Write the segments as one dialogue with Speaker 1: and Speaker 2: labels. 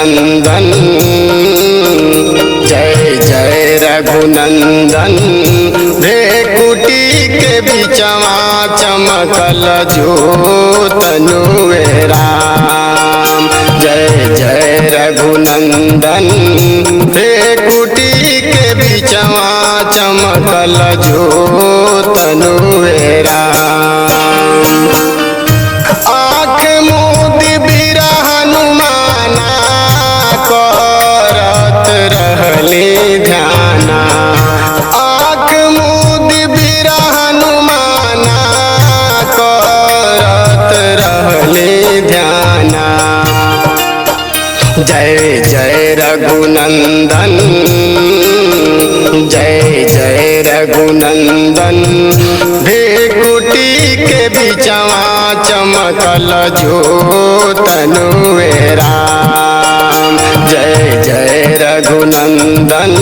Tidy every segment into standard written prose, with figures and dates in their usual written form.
Speaker 1: रघुनंदन, जय जय रघुनंदन। भ्रेकुटी के बिचवा चमकल ज्योत नुए राम, जय जय रघुनंदन। भ्रेकुटी के बिचवा चमकल ज्योत नुए राम। आँख मूंदि बिरह हनुमाना करत रहले ध्याना। आँख मूंदि बिरह हनुमाना करत रहले ध्याना। जय जय रघुनंदन, जय जय रघुनंदन। भ्रेकुटी के बिचवा चमकल ज्योत नुए राम, जय जय रघुनंदन।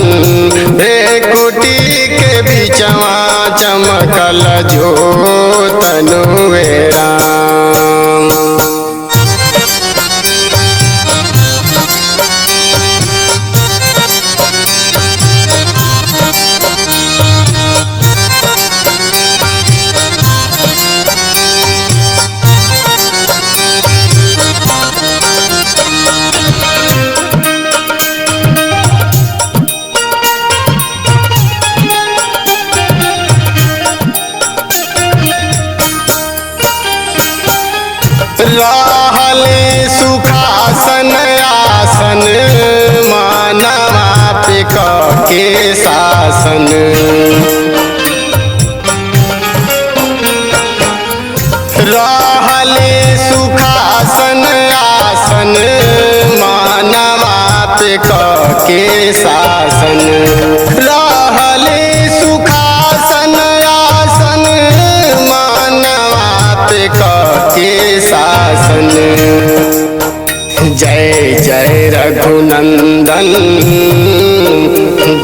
Speaker 1: भ्रेकुटी के बिचवा चमकल ज्योत नुए राम। रहले सुखासन आसन, मानवा पे के शासन। रहले सुखासन आसन, मानवा पे के शासन। रहले सुखासन आसन, मानवा पे के शासन। जय जय रघुनंदन,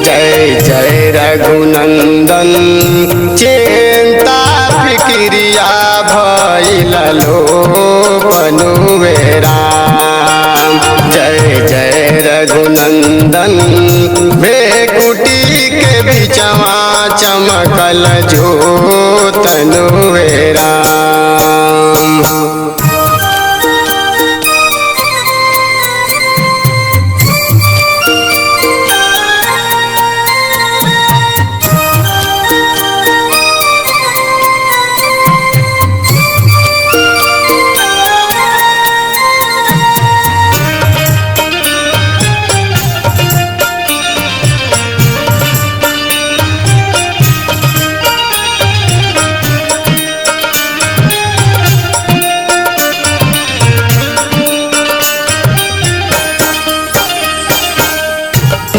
Speaker 1: जय जय रघुनंदन। चिंता फिक्रिया भइल लोप नुए राम, जय जय रघुनंदन। भ्रेकुटी के बिचवा चमकल ज्योत नुए राम।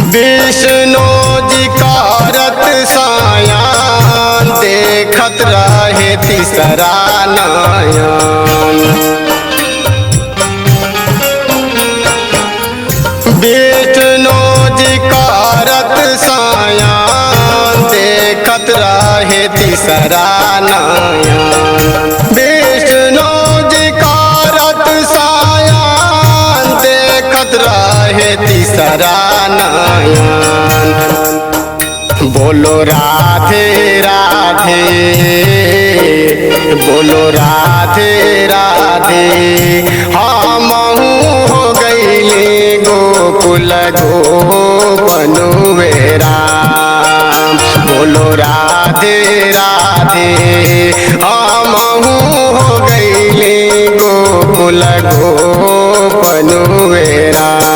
Speaker 1: विष्णु जी करत सायान, देखत रहे तीसरा नयन। विष्णु जी करत सायान, देखत रहे तीसरा नयन। विष्णु जी करत सायान, देखत रहे तीसरा नयन। बोलो राधे राधे, बोलो राधे राधे। हमहू हो गईले गोकुल गोप नुए राम, बोलो राधे राधे। हमहू हो गईले गोकुल गोप नुए राम।